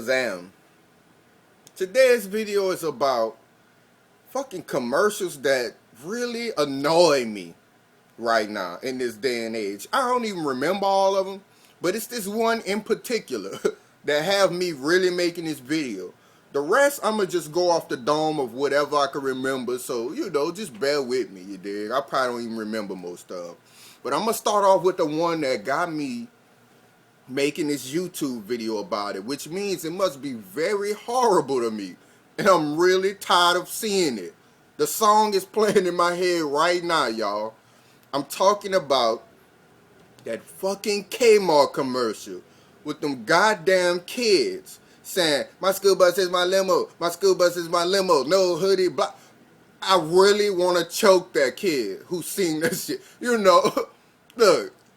Shazam. Today's video is about fucking commercials that really annoy me right now in this day and age. I don't even remember all of them, but it's this one in particular that have me really making this video. The rest, I'm going to just go off the dome of whatever I can remember, so, just bear with me, you dig? I probably don't even remember most of them. But I'm going to start off with the one that got me making this YouTube video about it, which means it must be very horrible to me, and I'm really tired of seeing it. The song is playing in my head right now, y'all. I'm talking about that fucking K-Mart commercial with them goddamn kids saying, my school bus is my limo, my school bus is my limo, no hoodie, blah. I really want to choke that kid who sing that shit.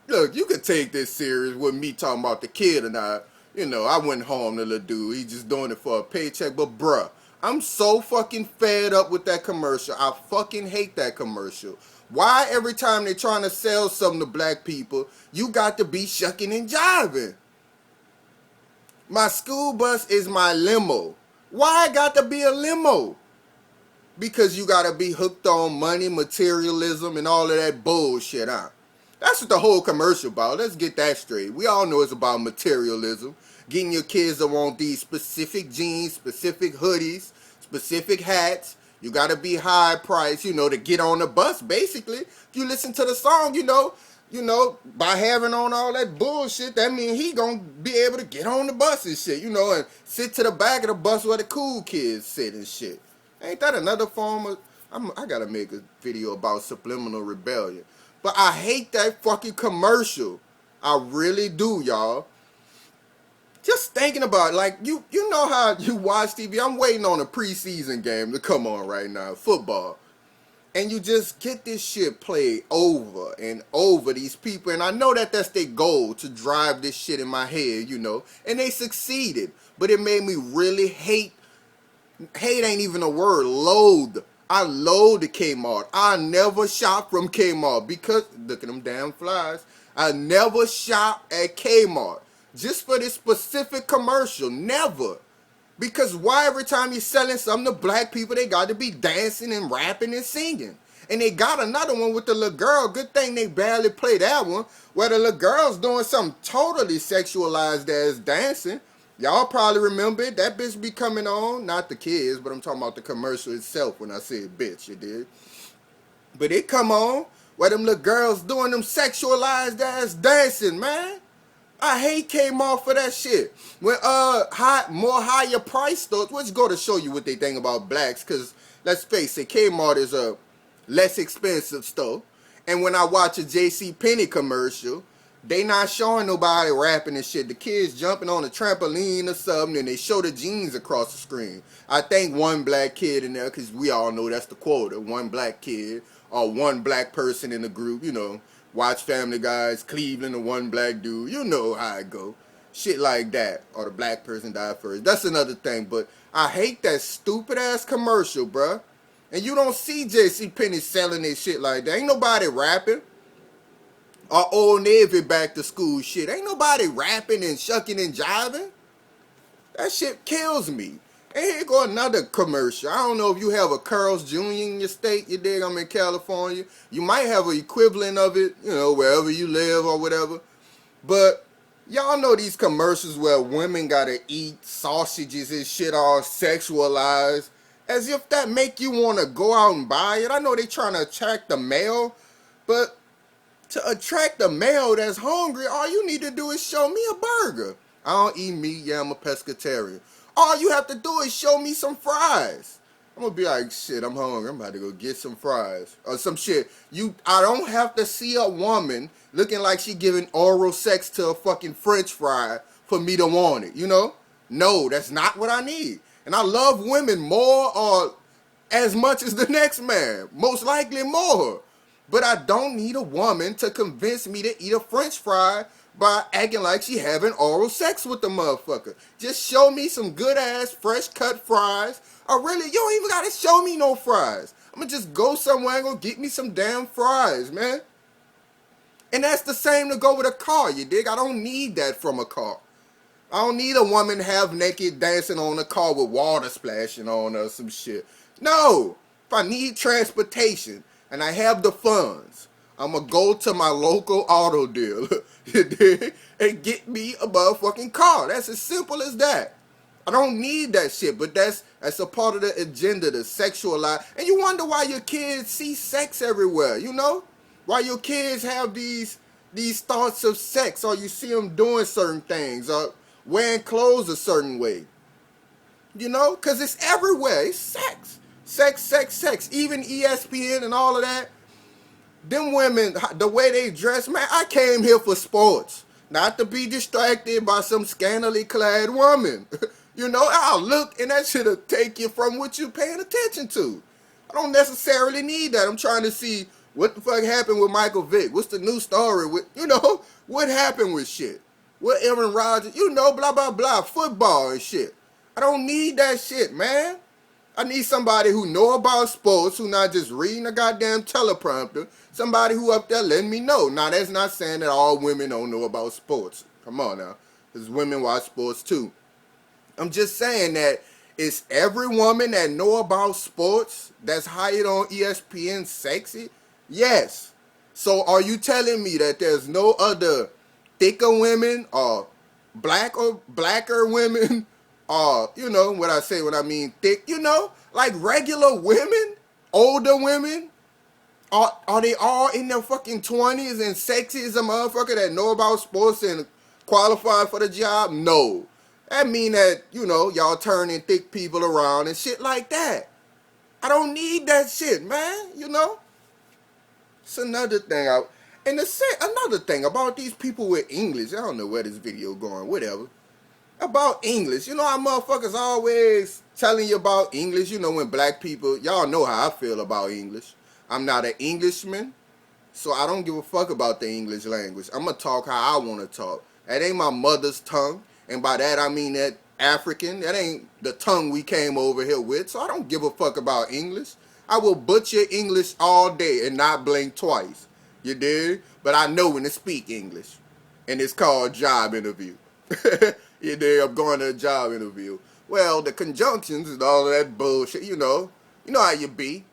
Look, you could take this serious with me talking about the kid and I wouldn't harm the little dude. He just doing it for a paycheck. But bruh, I'm so fucking fed up with that commercial. I fucking hate that commercial. Why every time they're trying to sell something to black people, you got to be shucking and jiving? My school bus is my limo. Why I got to be a limo? Because you got to be hooked on money, materialism, and all of that bullshit, huh? That's what the whole commercial about. Let's get that straight. We all know it's about materialism. Getting your kids to want these specific jeans, specific hoodies, specific hats. You got to be high priced, to get on the bus, basically. If you listen to the song, by having on all that bullshit, that means he gonna be able to get on the bus and shit, and sit to the back of the bus where the cool kids sit and shit. Ain't that another form of... I gotta make a video about subliminal rebellion. But I hate that fucking commercial. I really do, y'all. Just thinking about it, like, you know how you watch TV. I'm waiting on a preseason game to come on right now, football. And you just get this shit played over and over, these people. And I know that that's their goal, to drive this shit in my head, And they succeeded. But it made me really hate ain't even a word, loathe. I loathe the K-Mart. I never shop from K-Mart because, look at them damn flies. I never shop at K-Mart just for this specific commercial. Never. Because why every time you're selling something to black people, they got to be dancing and rapping and singing. And they got another one with the little girl. Good thing they barely play that one, where the little girl's doing something totally sexualized as dancing. Y'all probably remember it. That bitch be coming on. Not the kids, but I'm talking about the commercial itself when I said bitch, you did. But it come on where them little girls doing them sexualized ass dancing, man. I hate Kmart for that shit. When more higher price stores, which go to show you what they think about blacks, because let's face it, Kmart is a less expensive store. And when I watch a JCPenney commercial, they not showing nobody rapping and shit. The kids jumping on a trampoline or something, and they show the jeans across the screen. I think one black kid in there, because we all know that's the quota. One black kid or one black person in the group, Watch Family Guys, Cleveland, and one black dude. You know how it go. Shit like that. Or the black person died first. That's another thing. But I hate that stupid-ass commercial, bruh. And you don't see JCPenney selling this shit like that. Ain't nobody rapping. Or Old Navy back to school shit. Ain't nobody rapping and shucking and jiving. That shit kills me. And here go another commercial. I don't know if you have a Carl's Jr. in your state. You dig? I'm in California. You might have an equivalent of it, wherever you live or whatever. But y'all know these commercials where women gotta eat sausages and shit all sexualized. As if that make you want to go out and buy it. I know they trying to attract the male, but to attract a male that's hungry, all you need to do is show me a burger. I don't eat meat, yeah, I'm a pescatarian. All you have to do is show me some fries. I'm gonna be like, shit, I'm hungry, I'm about to go get some fries. Or some shit. I don't have to see a woman looking like she giving oral sex to a fucking french fry for me to want it, No, that's not what I need. And I love women more or as much as the next man. Most likely more. But I don't need a woman to convince me to eat a french fry by acting like she having oral sex with the motherfucker. Just show me some good-ass, fresh-cut fries. Or really, you don't even gotta show me no fries. I'm gonna just go somewhere and go get me some damn fries, man. And that's the same to go with a car, you dig? I don't need that from a car. I don't need a woman half naked dancing on a car with water splashing on her or some shit. No. If I need transportation and I have the funds, I'm going to go to my local auto dealer and get me a motherfucking car. That's as simple as that. I don't need that shit, but that's a part of the agenda, the sexualize. And you wonder why your kids see sex everywhere, you know? Why your kids have these thoughts of sex, or you see them doing certain things, or wearing clothes a certain way. You know? Because it's everywhere. It's sex. Sex, sex, sex. Even ESPN and all of that. Them women, the way they dress, man, I came here for sports. Not to be distracted by some scantily clad woman. You know, I'll look and that shit'll take you from what you're paying attention to. I don't necessarily need that. I'm trying to see what the fuck happened with Michael Vick. What's the new story with, you know, what happened with shit? What Aaron Rodgers, you know, blah, blah, blah, football and shit. I don't need that shit, man. I need somebody who know about sports, who not just reading a goddamn teleprompter. Somebody who up there letting me know. Now, that's not saying that all women don't know about sports. Come on now. Because women watch sports too. I'm just saying that it's every woman that know about sports that's hired on ESPN sexy? Yes. So are you telling me that there's no other thicker women or blacker women or, you know, what I say when I mean thick, you know, like regular women, older women? Are they all in their fucking 20s and sexy as a motherfucker that know about sports and qualified for the job? No. That mean that, you know, y'all turning thick people around and shit like that. I don't need that shit, man, you know? It's another thing. Another thing about these people with English. I don't know where this video going, whatever. About English. You know how motherfuckers always telling you about English? You know when black people, y'all know how I feel about English. I'm not an Englishman, so I don't give a fuck about the English language. I'm going to talk how I want to talk. That ain't my mother's tongue. And by that, I mean that African. That ain't the tongue we came over here with. So I don't give a fuck about English. I will butcher English all day and not blink twice. You dig? But I know when to speak English. And it's called job interview. You dig? I'm going to a job interview. Well, the conjunctions and all of that bullshit, you know. You know how you be.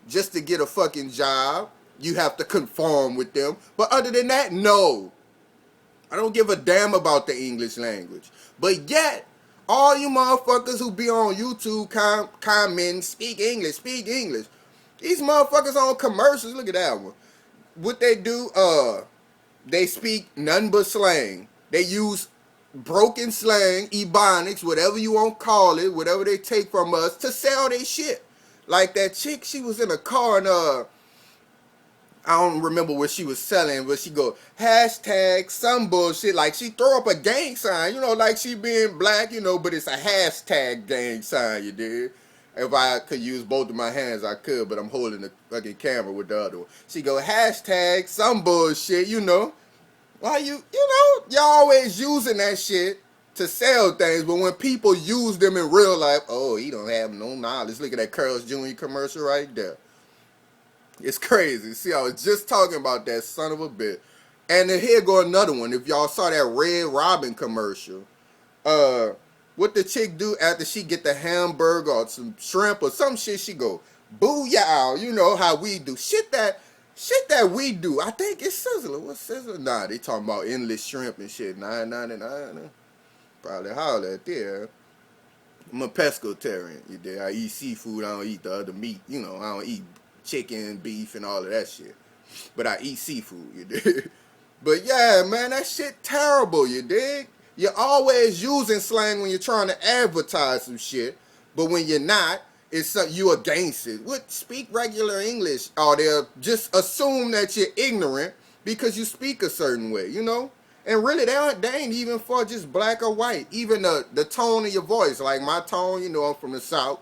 Just to get a fucking job, you have to conform with them. But other than that, no. I don't give a damn about the English language. But yet, all you motherfuckers who be on YouTube comment, speak English, speak English. These motherfuckers on commercials, look at that one. What they do, they speak none but slang. They use broken slang, ebonics, whatever you want to call it, whatever they take from us, to sell their shit. Like that chick, she was in a car and I don't remember what she was selling, but she go, hashtag some bullshit. Like she throw up a gang sign, you know, like she being black, you know, but it's a hashtag gang sign, you dig? If I could use both of my hands, I could, but I'm holding the fucking camera with the other one. She go, hashtag some bullshit, you know. Why you know, y'all always using that shit to sell things, but when people use them in real life, oh, he don't have no knowledge. Look at that Carl's Jr. commercial right there. It's crazy. See, I was just talking about that son of a bitch. And then here go another one. If y'all saw that Red Robin commercial, what the chick do after she get the hamburger or some shrimp or some shit, she go, booyah, you know how we do. Shit that we do. I think it's Sizzler. What's Sizzler? Nah, they talking about endless shrimp and shit. $9.99. Probably holler at there. I'm a pescatarian. You dig? I eat seafood. I don't eat the other meat. You know, I don't eat chicken, beef, and all of that shit. But I eat seafood, you dig? But yeah, man, that shit terrible, you dig? You're always using slang when you're trying to advertise some shit, but when you're not, it's you against it. What, speak regular English, or they'll just assume that you're ignorant because you speak a certain way, you know? And really, they ain't even for just black or white. Even the tone of your voice, like my tone, you know, I'm from the South.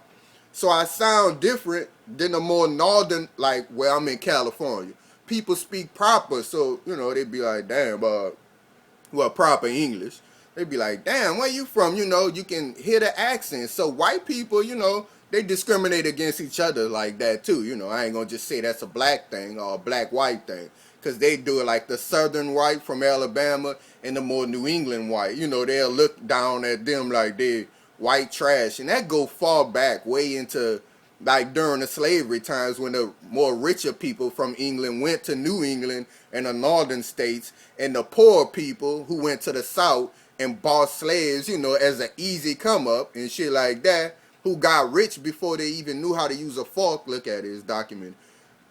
So I sound different than the more northern, like where I'm in California. People speak proper, so, you know, they be like, damn, proper English. They be like, damn, where you from? You know, you can hear the accent. So white people, you know, they discriminate against each other like that too. You know, I ain't gonna just say that's a black thing or a black-white thing. because they do it like the southern white from Alabama and the more New England white. You know, they'll look down at them like they white trash. And that go far back, way into like during the slavery times when the more richer people from England went to New England and the northern states, and the poor people who went to the south and bought slaves, you know, as an easy come up and shit like that, who got rich before they even knew how to use a fork. Look at it, it's documented.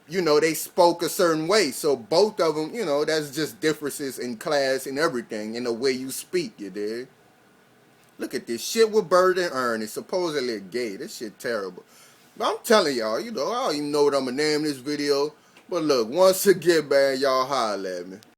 You know, they spoke a certain way. So both of them, you know, that's just differences in class and everything, in the way you speak, you dig? Look at this shit with Bird and Ernie, supposedly gay. This shit terrible. But I'm telling y'all, you know, I don't even know what I'm gonna name this video. But look, once again, man, y'all holler at me.